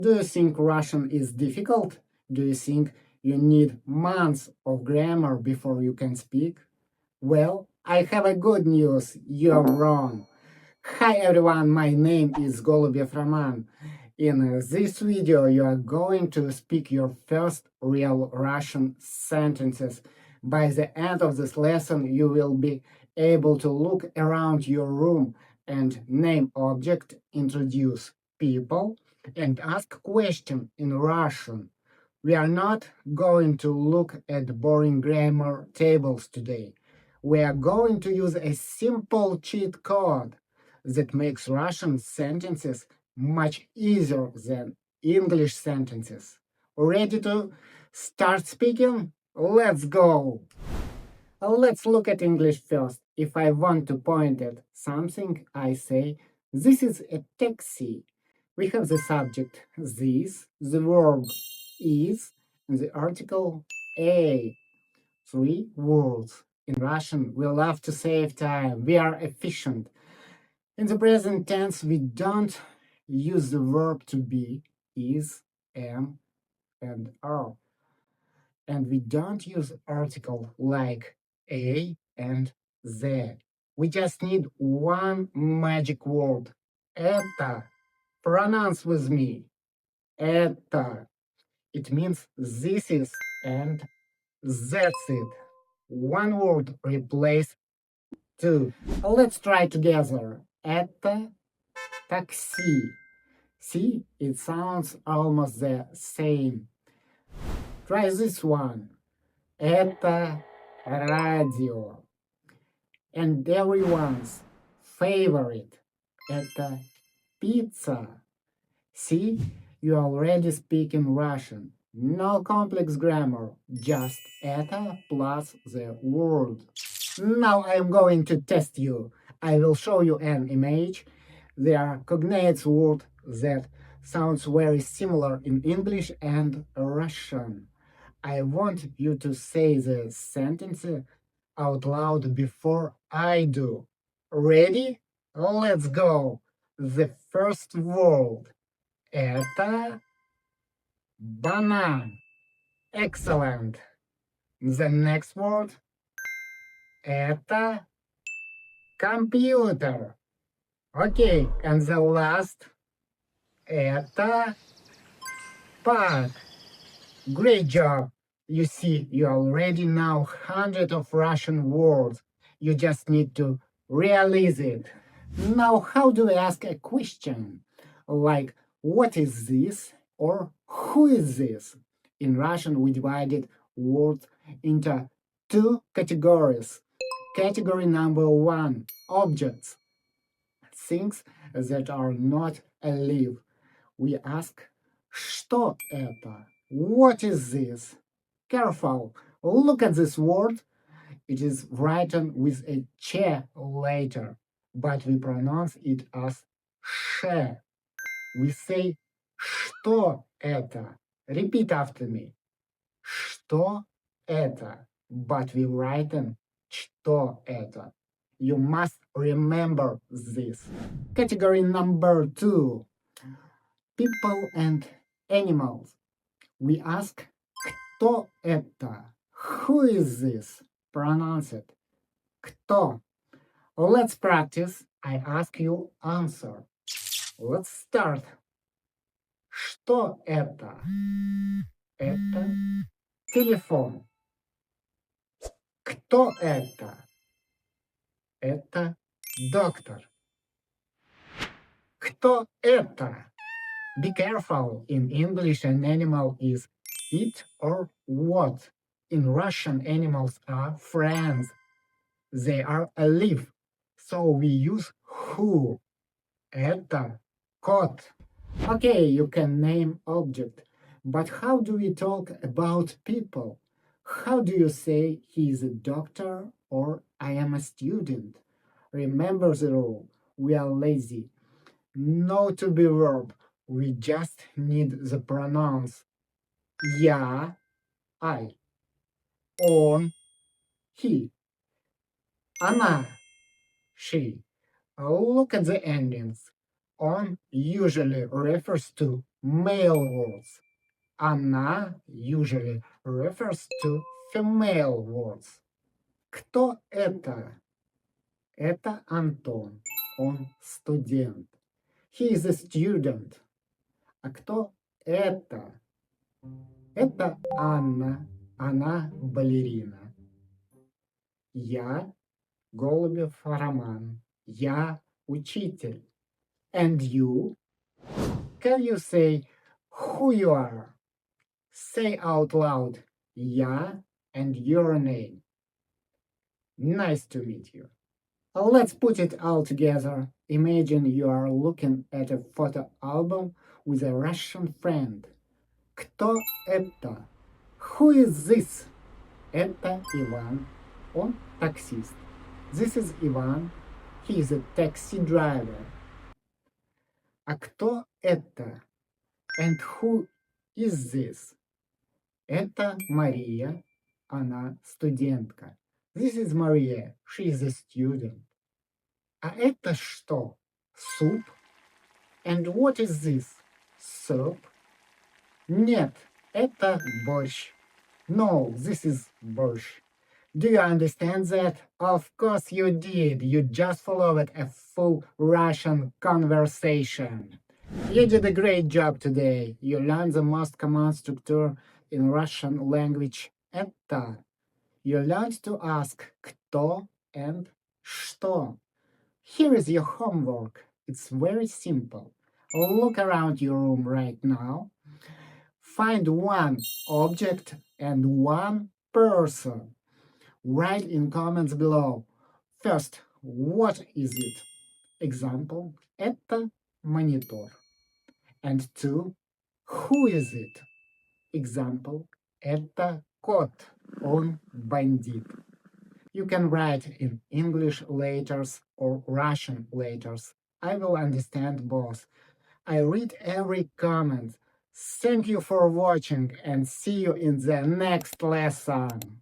Do you think Russian is difficult? Do you think you need months of grammar before you can speak? Well, I have a good news. You're wrong. Hi everyone, my name is Golubyev Roman. In this video, you are going to speak your first real Russian sentences. By the end of this lesson, you will be able to look around your room and name object, introduce people, and ask question in Russian. We are not going to look at boring grammar tables today. We are going to use a simple cheat code that makes Russian sentences much easier than English sentences. Ready to start speaking? Let's go! Let's look at English first. If I want to point at something, I say, this is a taxi. We have the subject, this, the verb, is, and the article, a. 3 words. In Russian, we love to save time. We are efficient. In the present tense, we don't use the verb to be, is, am, and are. And we don't use article like a and the. We just need one magic word. Это. Pronounce with me. Это. It means this is and that's it. One word replace two. Let's try together. Это такси. See, it sounds almost the same. Try this one. Это радио. And everyone's favorite. Это pizza. See, you already speak in Russian. No complex grammar, just это plus the word. Now I'm going to test you. I will show you an image. There are cognates word that sounds very similar in English and Russian. I want you to say the sentence out loud before I do. Ready? Let's go. The first word. Это banana. Excellent. The next word. Это computer. Okay, and the last. Это park. Great job. You see, you already know hundreds of Russian words. You just need to realize it. Now, how do we ask a question? Like, what is this? Or who is this? In Russian, we divided words into two categories. Category number one, objects. Things that are not alive. We ask, что это? What is this? Careful, look at this word. It is written with a ch later, but we pronounce it as sh. We say, что это? Repeat after me. Что это? But we write что это. You must remember this. Category number two, people and animals. We ask, кто это? Who is this? Pronounce it. Кто? Let's practice. I ask you answer. Let's start. Что это? Это телефон. Кто это? Это доктор. Кто это? Be careful. In English, an animal is it or what. In Russian, animals are friends. They are alive. So we use who. Это кот. Okay, you can name object. But how do we talk about people? How do you say he is a doctor or I am a student? Remember the rule. We are lazy. No to be verb. We just need the pronouns. Я, I. Он, he. Она, she. Look at the endings. On usually refers to male words. Она usually refers to female words. Кто это? Это Антон. Он студент. He is a student. А кто это? Это Анна. Она балерина. Я Голубев Роман. Я учитель. And you? Can you say who you are? Say out loud, я and your name. Nice to meet you. Let's put it all together. Imagine you are looking at a photo album with a Russian friend. Кто это? Who is this? Это Иван. Он таксист. This is Ivan. He is a taxi driver. А кто это? And who is this? Это Мария. Она студентка. This is Maria. She is a student. А это что? Суп? And what is this? Soup? Нет, это борщ. No, this is борщ. Do you understand that? Of course you did. You just followed a full Russian conversation. You did a great job today. You learned the most common structure in Russian language. Это. You learned to ask кто and что. Here is your homework. It's very simple. Look around your room right now. Find one object and one person. Write in comments below. First, what is it? Example, это монитор. And two, who is it? Example, это кот. Он бандит. You can write in English letters or Russian letters. I will understand both. I read every comment. Thank you for watching and see you in the next lesson.